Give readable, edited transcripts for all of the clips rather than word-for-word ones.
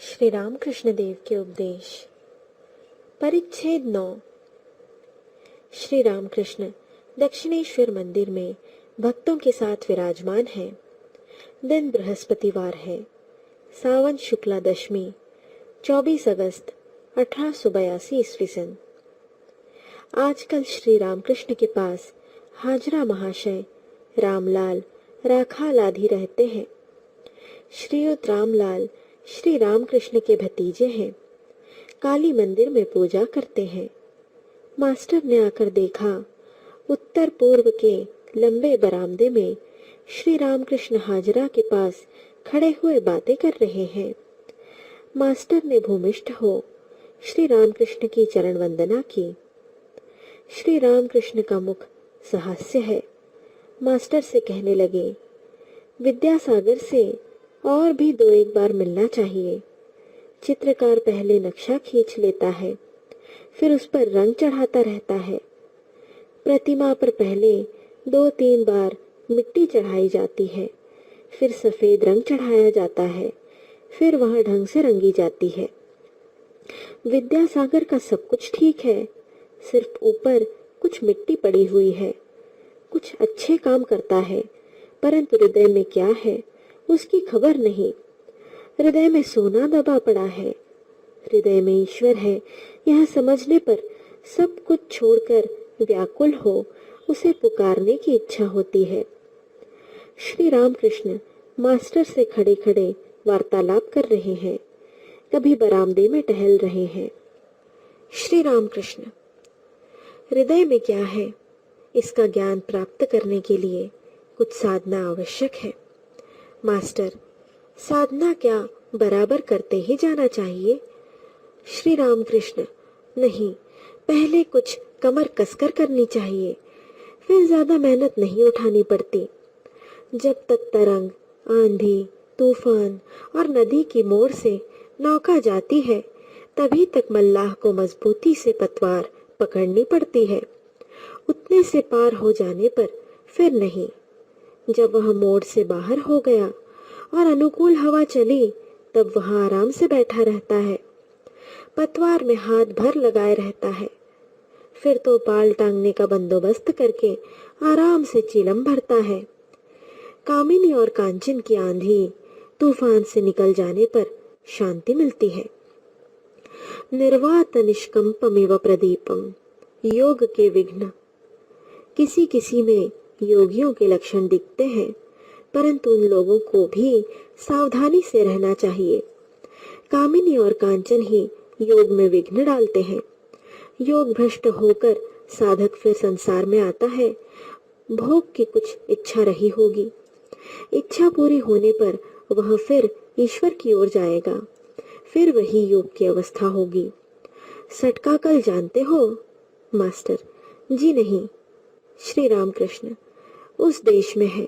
श्री रामकृष्ण देव के उपदेश। परिच्छेद 9। श्री रामकृष्ण दक्षिणेश्वर मंदिर में भक्तों के साथ विराजमान हैं। दिन बृहस्पतिवार है। सावन शुक्ला दशमी 24 अगस्त 1882 ईस्वी सन। आजकल श्री रामकृष्ण के पास हाजरा महाशय, रामलाल, राखाल आदि रहते हैं। श्रीयुत रामलाल श्री रामकृष्ण के भतीजे हैं। काली मंदिर में पूजा करते हैं। मास्टर ने आकर देखा, उत्तर पूर्व के लंबे बरामदे में श्री रामकृष्ण हाजरा के पास खड़े हुए बातें कर रहे हैं। मास्टर ने भूमिष्ठ हो श्री रामकृष्ण की चरण वंदना की। श्री रामकृष्ण का मुख सहास्य है। मास्टर से कहने लगे, विद्यासागर से और भी 2-1 बार मिलना चाहिए। चित्रकार पहले नक्शा खींच लेता है, फिर उस पर रंग चढ़ाता रहता है। प्रतिमा पर पहले 2-3 बार मिट्टी चढ़ाई जाती है, फिर सफेद रंग चढ़ाया जाता है, फिर वह ढंग से रंगी जाती है। विद्यासागर का सब कुछ ठीक है, सिर्फ ऊपर कुछ मिट्टी पड़ी हुई है। कुछ अच्छे काम करता है, परंतु हृदय में क्या है उसकी खबर नहीं। हृदय में सोना दबा पड़ा है। हृदय में ईश्वर है, यह समझने पर सब कुछ छोड़कर व्याकुल हो उसे पुकारने की इच्छा होती है। श्री रामकृष्ण मास्टर से खड़े खड़े वार्तालाप कर रहे हैं, कभी बरामदे में टहल रहे हैं। श्री रामकृष्ण, हृदय में क्या है इसका ज्ञान प्राप्त करने के लिए कुछ साधना आवश्यक है। मास्टर, साधना क्या बराबर करते ही जाना चाहिए? श्री रामकृष्ण, नहीं, पहले कुछ कमर कसकर करनी चाहिए, फिर ज्यादा मेहनत नहीं उठानी पड़ती। जब तक तरंग, आंधी, तूफान और नदी की मोड़ से नौका जाती है, तभी तक मल्लाह को मजबूती से पतवार पकड़नी पड़ती है। उतने से पार हो जाने पर फिर नहीं। जब वह मोड़ से बाहर हो गया और अनुकूल हवा चली, तब वह आराम से बैठा रहता है, पतवार में हाथ भर लगाए रहता है। फिर तो पाल टांगने का बंदोबस्त करके आराम से चिलम भरता है। कामिनी और कांचन की आंधी तूफान से निकल जाने पर शांति मिलती है। निर्वात निष्कंपमिव प्रदीपम, योग के विघ्न। किसी किसी में योगियों के लक्षण दिखते हैं, परंतु उन लोगों को भी सावधानी से रहना चाहिए। कामिनी और कांचन ही योग में विघ्न डालते हैं। योग भ्रष्ट होकर साधक फिर संसार में आता है। भोग की कुछ इच्छा रही होगी, इच्छा पूरी होने पर वह फिर ईश्वर की ओर जाएगा, फिर वही योग की अवस्था होगी। सटका कल जानते हो? मास्टर, जी नहीं। श्री रामकृष्ण, उस देश में है।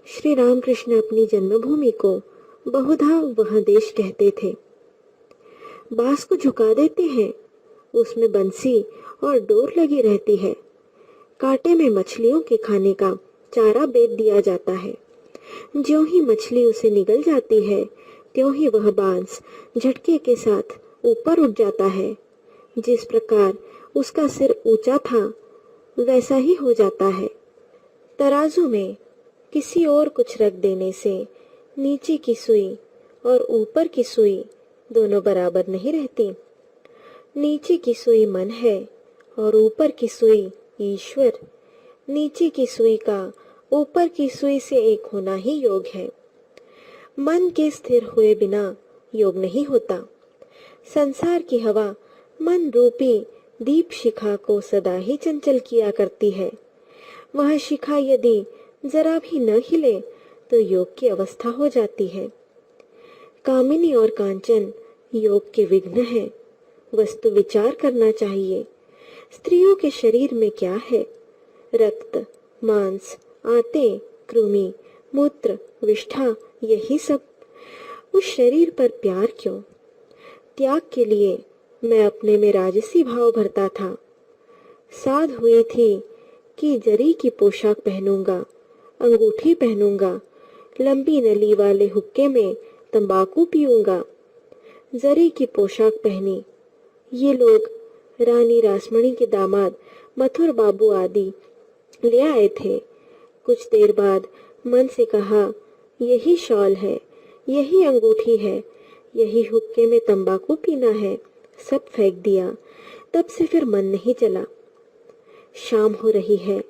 श्री रामकृष्ण अपनी जन्मभूमि को बहुधा वह देश कहते थे। बांस को झुका देते हैं, उसमें बंसी और डोर लगी रहती है। कांटे में मछलियों के खाने का चारा बेच दिया जाता है। ज्यों ही मछली उसे निगल जाती है, त्यों ही वह बांस झटके के साथ ऊपर उठ जाता है। जिस प्रकार उसका सिर ऊंचा था, वैसा ही हो जाता है। तराजू में किसी और कुछ रख देने से नीचे की सुई और ऊपर की सुई दोनों बराबर नहीं रहती। नीचे की सुई मन है और ऊपर की सुई ईश्वर। नीचे की सुई का ऊपर की सुई से एक होना ही योग है। मन के स्थिर हुए बिना योग नहीं होता। संसार की हवा मन रूपी दीप शिखा को सदा ही चंचल किया करती है। वह शिखा यदि जरा भी न हिले तो योग की अवस्था हो जाती है। कामिनी और कांचन योग के विघ्न है। वस्तु विचार करना चाहिए। स्त्रियों के शरीर में क्या है? रक्त, मांस, आंतें, कृमि, मूत्र, विष्ठा, यही सब। उस शरीर पर प्यार क्यों? त्याग के लिए मैं अपने में राजसी भाव भरता था। साध हुई थी कि जरी की पोशाक पहनूंगा, अंगूठी पहनूंगा, लंबी नली वाले हुक्के में तंबाकू पीऊंगा, जरी की पोशाक पहनी। ये लोग रानी रासमणी के दामाद मथुर बाबू आदि ले आए थे। कुछ देर बाद मन से कहा, यही शॉल है, यही अंगूठी है, यही हुक्के में तंबाकू पीना है। सब फेंक दिया। तब से फिर मन नहीं चला। शाम हो रही है।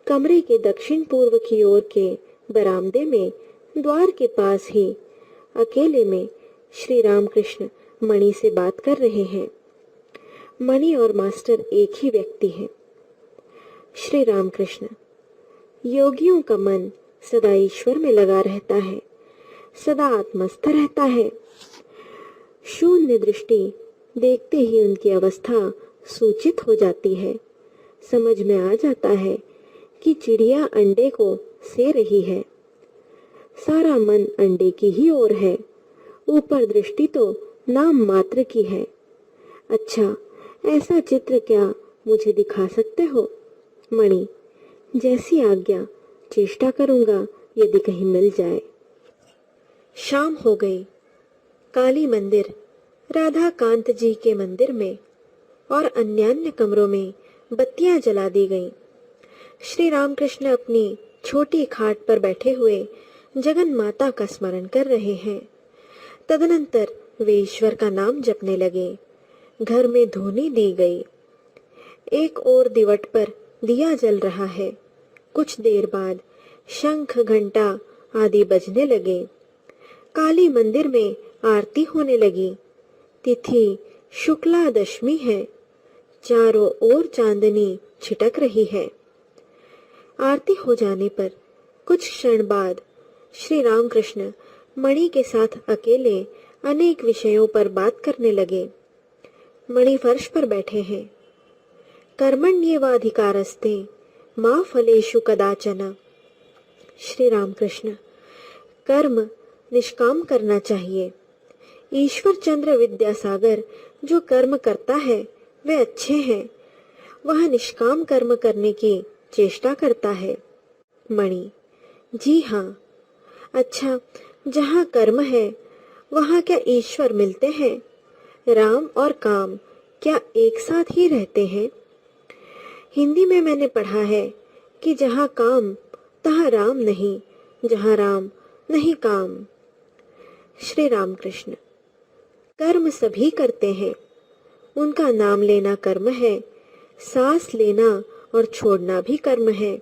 कमरे के दक्षिण पूर्व की ओर के बरामदे में द्वार के पास ही अकेले में श्री रामकृष्ण मणि से बात कर रहे हैं। मणि और मास्टर एक ही व्यक्ति हैं। श्री रामकृष्ण, योगियों का मन सदा ईश्वर में लगा रहता है, सदा आत्मस्थ रहता है। शून्य दृष्टि देखते ही उनकी अवस्था सूचित हो जाती है। समझ में आ जाता है कि चिड़िया अंडे को से रही है। सारा मन अंडे की ही ओर है। ऊपर दृष्टि तो नाम मात्र की है। अच्छा, ऐसा चित्र क्या मुझे दिखा सकते हो? मणि, जैसी आज्ञा, चेष्टा करूंगा यदि कहीं मिल जाए। शाम हो गई। काली मंदिर, राधा कांत जी के मंदिर में और अन्यान्य कमरों में बत्तियां जला दी गईं। श्री रामकृष्ण अपनी छोटी खाट पर बैठे हुए जगन माता का स्मरण कर रहे हैं। तदनंतर वे ईश्वर का नाम जपने लगे। घर में धूनी दी गई। एक और दिवट पर दिया जल रहा है। कुछ देर बाद शंख घंटा आदि बजने लगे। काली मंदिर में आरती होने लगी। तिथि शुक्ला दशमी है। चारों ओर चांदनी छिटक रही है। आरती हो जाने पर कुछ क्षण बाद श्री रामकृष्ण मणि के साथ अकेले अनेक विषयों पर बात करने लगे। मणि फर्श पर बैठे हैं। कर्मण्येवाधिकारस्ते मां फलेषु कदाचन। श्री रामकृष्ण, कर्म निष्काम करना चाहिए। ईश्वर चंद्र विद्यासागर जो कर्म करता है वे अच्छे हैं। वह निष्काम कर्म करने की चेष्टा करता है। मणि, जी हाँ। अच्छा, जहाँ कर्म है वहाँ क्या ईश्वर मिलते हैं? राम और काम क्या एक साथ ही रहते हैं? हिंदी में मैंने पढ़ा है कि जहाँ काम तहाँ राम नहीं, जहाँ राम नहीं काम। श्री रामकृष्ण, कर्म सभी करते हैं। उनका नाम लेना कर्म है। सांस लेना और छोड़ना भी कर्म है।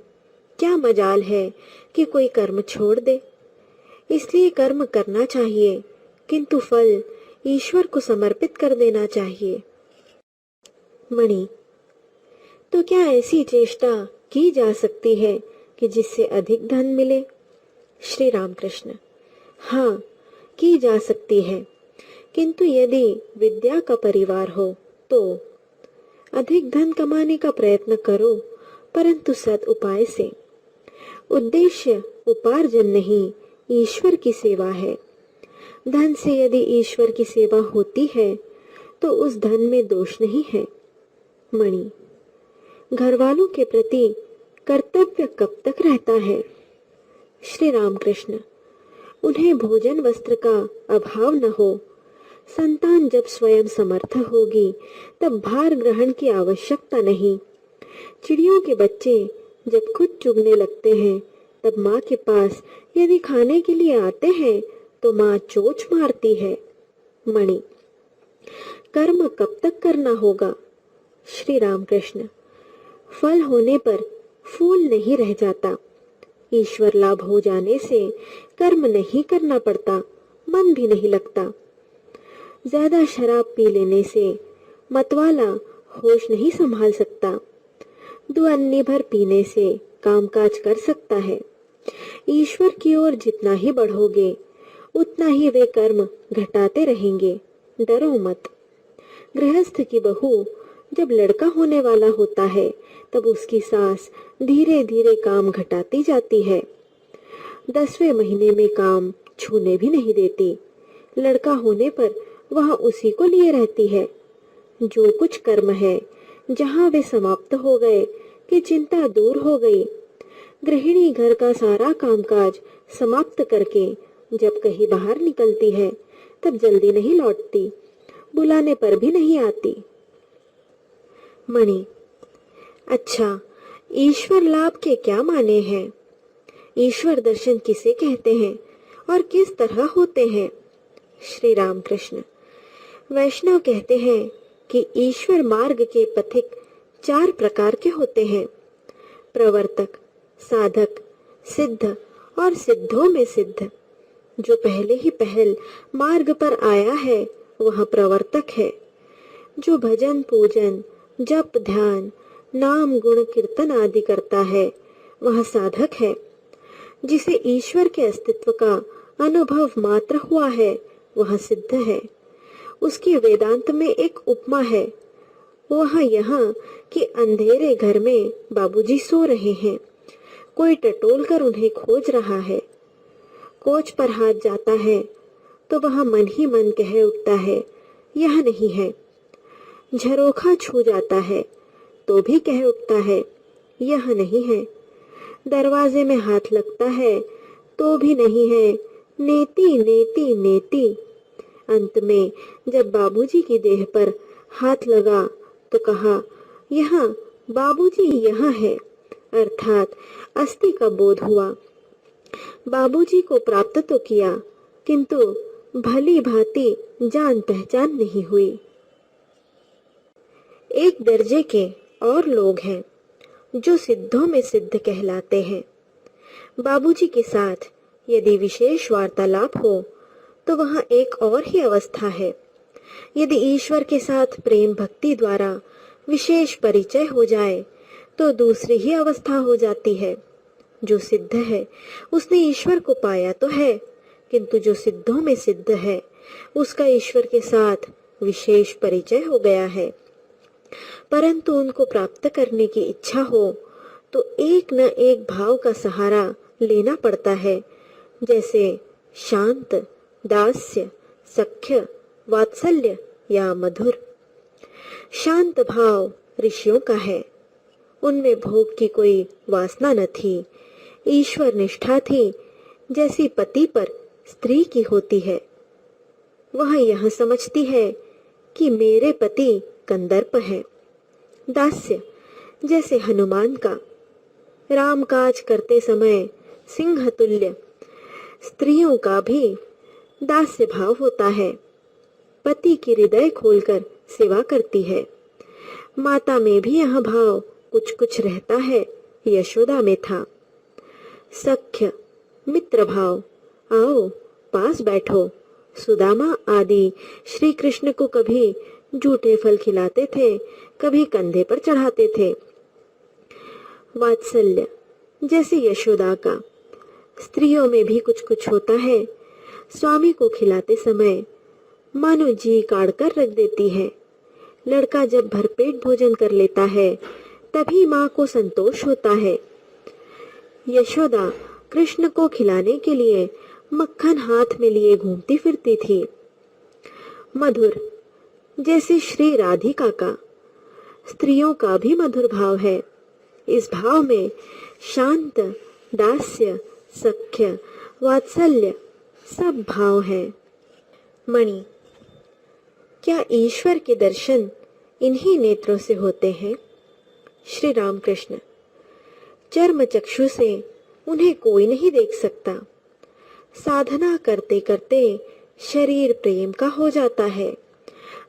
क्या मजाल है कि कोई कर्म छोड़ दे। इसलिए कर्म करना चाहिए, किंतु फल ईश्वर को समर्पित कर देना चाहिए। मणि, तो क्या ऐसी चेष्टा की जा सकती है कि जिससे अधिक धन मिले? श्री रामकृष्ण, हाँ, की जा सकती है, किंतु यदि विद्या का परिवार हो तो अधिक धन कमाने का प्रयत्न करो, परंतु सद उपाय से। उद्देश्य उपार्जन नहीं, ईश्वर की सेवा है। धन से यदि ईश्वर की सेवा होती है तो उस धन में दोष नहीं है। मणि, घर वालों के प्रति कर्तव्य कब तक रहता है? श्री रामकृष्ण, उन्हें भोजन वस्त्र का अभाव न हो। संतान जब स्वयं समर्थ होगी तब भार ग्रहण की आवश्यकता नहीं। चिड़ियों के बच्चे जब खुद चुगने लगते हैं तब माँ के पास यदि खाने के लिए आते हैं तो माँ चोंच मारती है। मणि, कर्म कब तक करना होगा? श्री रामकृष्ण, फल होने पर फूल नहीं रह जाता। ईश्वर लाभ हो जाने से कर्म नहीं करना पड़ता, मन भी नहीं लगता। ज्यादा शराब पी लेने से मतवाला होश नहीं संभाल सकता। 2 अन्नी भर पीने से कामकाज कर सकता है। ईश्वर की ओर जितना ही बढ़ोगे उतना ही वे कर्म घटाते रहेंगे। डरो मत। गृहस्थ की बहू जब लड़का होने वाला होता है तब उसकी सास धीरे धीरे काम घटाती जाती है। 10वें महीने में काम छूने भी नहीं देती। लड़का होने पर वह उसी को लिए रहती है। जो कुछ कर्म है जहाँ वे समाप्त हो गए कि चिंता दूर हो गई। गृहिणी घर का सारा कामकाज समाप्त करके जब कहीं बाहर निकलती है तब जल्दी नहीं लौटती, बुलाने पर भी नहीं आती। मणि: अच्छा, ईश्वर लाभ के क्या माने हैं? ईश्वर दर्शन किसे कहते हैं और किस तरह होते हैं? श्री रामकृष्ण: वैष्णव कहते हैं कि ईश्वर मार्ग के पथिक 4 प्रकार के होते हैं: प्रवर्तक, साधक, सिद्ध और सिद्धों में सिद्ध। जो पहले ही पहल मार्ग पर आया है वह प्रवर्तक है। जो भजन पूजन जप ध्यान नाम गुण कीर्तन आदि करता है वह साधक है। जिसे ईश्वर के अस्तित्व का अनुभव मात्र हुआ है वह सिद्ध है। उसकी वेदांत में एक उपमा है। वह यहाँ कि अंधेरे घर में बाबूजी सो रहे हैं, कोई टटोल कर उन्हें खोज रहा है। कोच पर हाथ जाता है तो वह मन ही मन कह उठता है यह नहीं है। झरोखा छू जाता है तो भी कह उठता है यह नहीं है। दरवाजे में हाथ लगता है तो भी नहीं है। नेति नेति नेति। अंत में जब बाबूजी की देह पर हाथ लगा तो कहा यहाँ बाबूजी यहाँ है, अर्थात अस्थि का बोध हुआ। बाबूजी को प्राप्त तो किया किंतु भली भांति जान पहचान नहीं हुई। एक दर्जे के और लोग हैं जो सिद्धों में सिद्ध कहलाते हैं। बाबूजी के साथ यदि विशेष वार्तालाप हो तो वह एक और ही अवस्था है। यदि ईश्वर के साथ प्रेम भक्ति द्वारा विशेष परिचय हो जाए तो दूसरी ही अवस्था हो जाती है। जो सिद्ध है उसने ईश्वर को पाया तो है, किंतु जो सिद्धों में सिद्ध है उसका ईश्वर के साथ विशेष परिचय हो गया है। परंतु उनको प्राप्त करने की इच्छा हो तो एक न एक भाव का सहारा लेना पड़ता है, जैसे शांत, दास्य, सख्य, वात्सल्य या मधुर। शांत भाव ऋषियों का है। उनमें भोग की कोई वासना न थी। ईश्वर निष्ठा थी जैसी पति पर स्त्री की होती है। वह यह समझती है कि मेरे पति कंदर्प है। दास्य जैसे हनुमान का। राम काज करते समय सिंह तुल्य। स्त्रियों का भी दास्य भाव होता है। पति की हृदय खोलकर सेवा करती है। माता में भी यह भाव कुछ कुछ रहता है, यशोदा में था। सख्य मित्र भाव, आओ पास बैठो। सुदामा आदि श्री कृष्ण को कभी जूठे फल खिलाते थे, कभी कंधे पर चढ़ाते थे। वात्सल्य जैसे यशोदा का। स्त्रियों में भी कुछ कुछ होता है। स्वामी को खिलाते समय मानो जी काढ़ कर रख देती है। लड़का जब भरपेट भोजन कर लेता है तभी माँ को संतोष होता है। यशोदा कृष्ण को खिलाने के लिए मक्खन हाथ में लिए घूमती फिरती थी। मधुर जैसे श्री राधिका का। स्त्रियों का भी मधुर भाव है। इस भाव में शांत, दास्य, सख्य, वात्सल्य सब भाव है। मणि: क्या ईश्वर के दर्शन इन्हीं नेत्रों से होते हैं? श्री रामकृष्ण: चर्म चक्षु से उन्हें कोई नहीं देख सकता। साधना करते करते शरीर प्रेम का हो जाता है।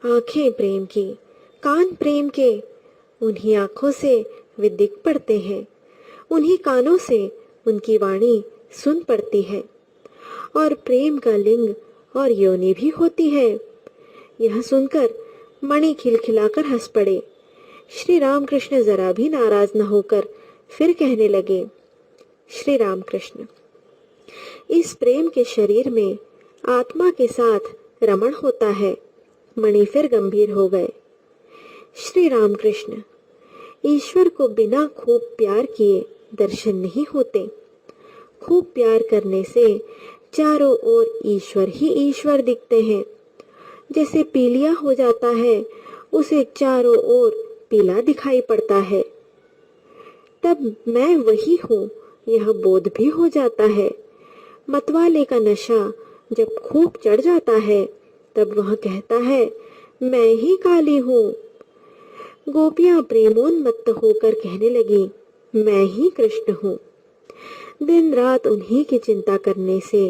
आंखें प्रेम की, कान प्रेम के। उन्हीं आंखों से वे दिख पड़ते हैं। उन्हीं कानों से उनकी वाणी सुन पड़ती है। और प्रेम का लिंग और योनि भी होती है। यह सुनकर मणि खिलखिलाकर हंस पड़े। श्री रामकृष्ण जरा भी नाराज न होकर फिर कहने लगे, श्री रामकृष्ण, इस प्रेम के शरीर में आत्मा के साथ रमण होता है। मणि फिर गंभीर हो गए। श्री रामकृष्ण, ईश्वर को बिना खूब प्यार किए दर्शन नहीं होते। खूब प्यार करने से चारों ओर ईश्वर ही ईश्वर दिखते हैं। जैसे पीलिया हो जाता है, उसे चारों ओर पीला दिखाई पड़ता है। तब मैं वही हूँ यह बोध भी हो जाता है। मतवाले का नशा जब खूब चढ़ जाता है तब वह कहता है, मैं ही काली हूँ। गोपियां प्रेमोन्मत्त होकर कहने लगी, मैं ही कृष्ण हूँ। दिन रात उन्हीं की चिंता करने से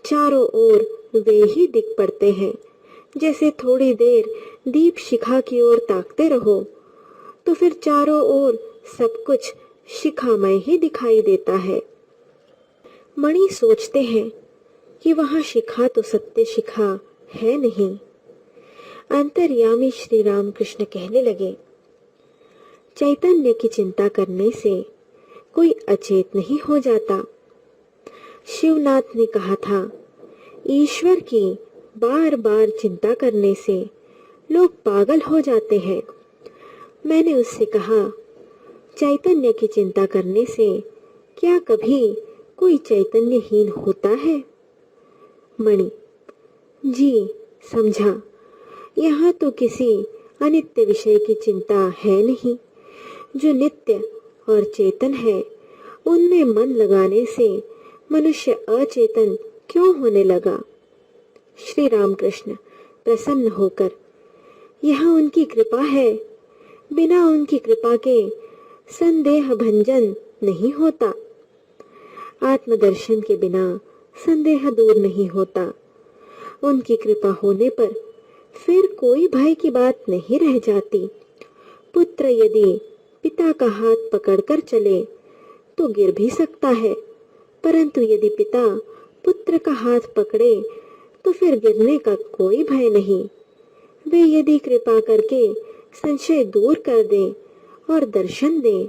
चारों ओर वे ही दिख पड़ते हैं। जैसे थोड़ी देर दीप शिखा की ओर ताकते रहो तो फिर चारों ओर सब कुछ शिखामय ही दिखाई देता है। मणि सोचते हैं कि वहां शिखा तो सत्य शिखा है नहीं। अंतर्यामी श्री राम कृष्ण कहने लगे, चैतन्य की चिंता करने से कोई अचेत नहीं हो जाता। शिवनाथ ने कहा था, ईश्वर की बार बार चिंता करने से लोग पागल हो जाते हैं। मैंने उससे कहा, चैतन्य की चिंता करने से क्या कभी कोई चैतन्यहीन होता है? मणि, जी समझा। यहाँ तो किसी अनित्य विषय की चिंता है नहीं। जो नित्य और चेतन है उनमें मन लगाने से मनुष्य अचेतन क्यों होने लगा? श्री रामकृष्ण प्रसन्न होकर, यह उनकी कृपा है। बिना उनकी कृपा के संदेह भंजन नहीं होता। आत्मदर्शन के बिना संदेह दूर नहीं होता। उनकी कृपा होने पर फिर कोई भय की बात नहीं रह जाती। पुत्र यदि पिता का हाथ पकड़कर चले तो गिर भी सकता है, परंतु यदि पिता पुत्र का हाथ पकड़े तो फिर गिरने का कोई भय नहीं। वे यदि कृपा करके संशय दूर कर दें और दर्शन दें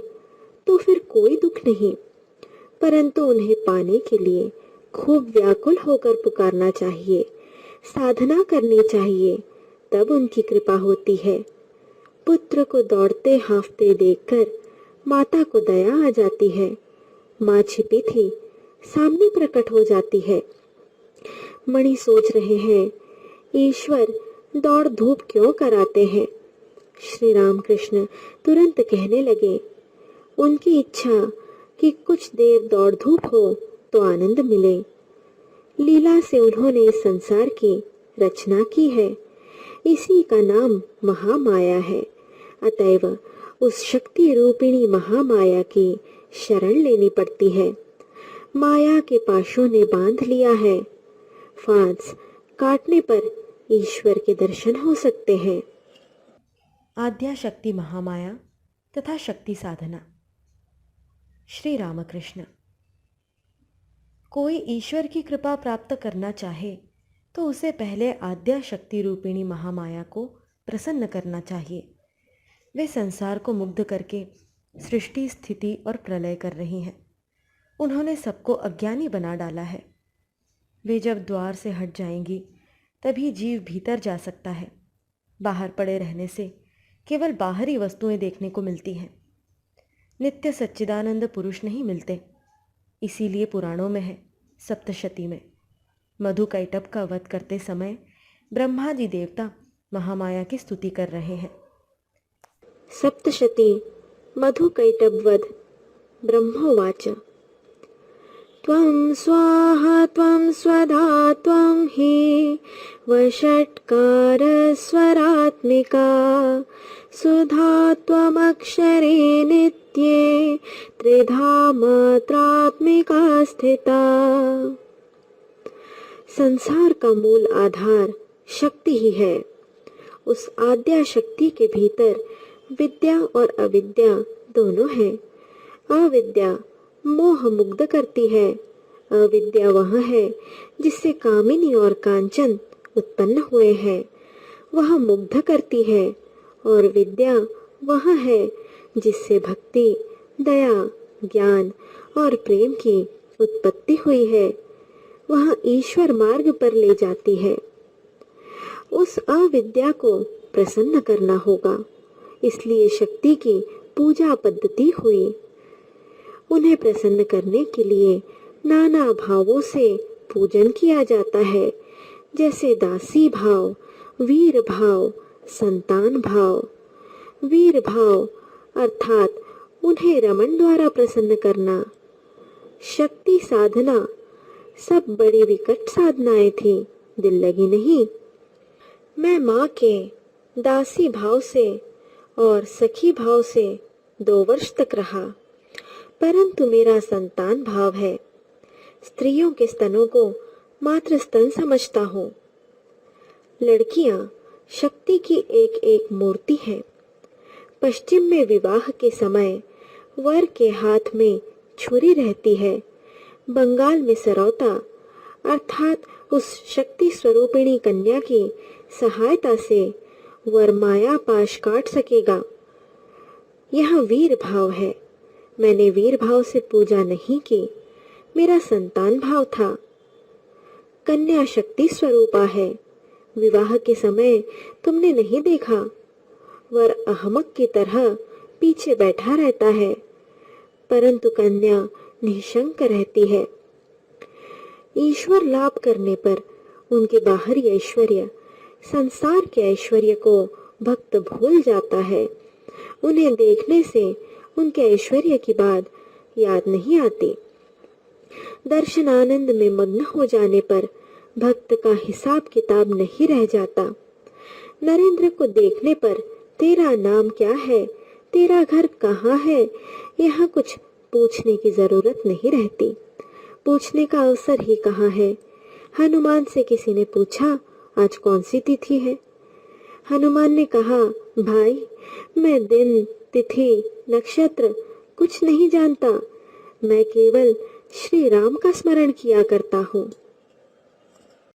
तो फिर कोई दुख नहीं, परंतु उन्हें पाने के लिए खूब व्याकुल होकर पुकारना चाहिए, साधना करनी चाहिए, तब उनकी कृपा होती है। पुत्र को दौड़ते हाँफते देखकर माता को दया आ जाती है। माँ छिपी थी, सामने प्रकट हो जाती है। मणि सोच रहे हैं, ईश्वर दौड़ धूप क्यों कराते हैं? श्री राम कृष्ण तुरंत कहने लगे, उनकी इच्छा कि कुछ देर दौड़ धूप हो तो आनंद मिले। लीला से उन्होंने इस संसार की रचना की है। इसी का नाम महामाया है। अतएव उस शक्ति रूपिणी महामाया की शरण लेनी पड़ती है। माया के पाशों ने बांध लिया है। फांस काटने पर ईश्वर के दर्शन हो सकते हैं। आद्या शक्ति महामाया तथा शक्ति साधना। श्री रामकृष्ण, कोई ईश्वर की कृपा प्राप्त करना चाहे तो उसे पहले आद्या शक्ति रूपिणी महामाया को प्रसन्न करना चाहिए। वे संसार को मुग्ध करके सृष्टि, स्थिति और प्रलय कर रही हैं। उन्होंने सबको अज्ञानी बना डाला है। वे जब द्वार से हट जाएंगी तभी जीव भीतर जा सकता है। बाहर पड़े रहने से केवल बाहरी वस्तुएं देखने को मिलती हैं। नित्य सच्चिदानंद पुरुष नहीं मिलते। इसीलिए पुराणों में है, सप्तशती में मधुकैटभ का वध करते समय ब्रह्मा जी देवता महामाया की स्तुति कर रहे हैं। सप्तशती मधुकैटभ वध। ब्रह्मोवाच, त्वं स्वाहा त्वं स्वधा त्वं हि वषट्कार स्वरात्मिका सुधा त्वमक्षरे नित्ये त्रिधा मात्रात्मिका स्थिता। संसार का मूल आधार शक्ति ही है। उस आद्या शक्ति के भीतर विद्या और अविद्या दोनों हैं। अविद्या मोह मुग्ध करती है। अविद्या वह है जिससे कामिनी और कांचन उत्पन्न हुए हैं, वह मुग्ध करती है। और विद्या वह है जिससे भक्ति, दया, ज्ञान और प्रेम की उत्पत्ति हुई है, वह ईश्वर मार्ग पर ले जाती है। उस अविद्या को प्रसन्न करना होगा, इसलिए शक्ति की पूजा पद्धति हुई। उन्हें प्रसन्न करने के लिए नाना भावों से पूजन किया जाता है, जैसे दासी भाव, वीर भाव, संतान भाव। वीर भाव अर्थात उन्हें रमन द्वारा प्रसन्न करना। शक्ति साधना सब बड़ी विकट साधनाएं थी, दिल लगी नहीं। मैं माँ के दासी भाव से और सखी भाव से 2 वर्ष तक रहा, परंतु मेरा संतान भाव है। स्त्रियों के स्तनों को मात्र स्तन समझता हूँ। लड़कियां शक्ति की एक एक मूर्ति है। पश्चिम में विवाह के समय वर के हाथ में छुरी रहती है। बंगाल में सरौता अर्थात उस शक्ति स्वरूपिणी कन्या की सहायता से वर माया पाश काट सकेगा। यह वीर भाव है। मैंने वीर भाव से पूजा नहीं की, मेरा संतान भाव था। कन्या शक्ति स्वरूपा है। विवाह के समय तुमने नहीं देखा, वर अहमक की तरह पीछे बैठा रहता है, परंतु कन्या निशंक रहती है। ईश्वर लाभ करने पर उनके बाहरी ऐश्वर्य, संसार के ऐश्वर्य को भक्त भूल जाता है। उन्हें देखने से उनके ऐश्वर्य की बात याद नहीं आती। दर्शन आनंद में मग्न हो जाने पर भक्त का हिसाब किताब नहीं रह जाता। नरेंद्र को देखने पर तेरा नाम क्या है, तेरा घर कहाँ है, यहाँ कुछ पूछने की जरूरत नहीं रहती। पूछने का अवसर ही कहाँ है। हनुमान से किसी ने पूछा आज कौन सी तिथि है। हनुमान ने कहा, भाई मैं दिन, तिथि, नक्षत्र कुछ नहीं जानता, मैं केवल श्री राम का स्मरण किया करता हूँ।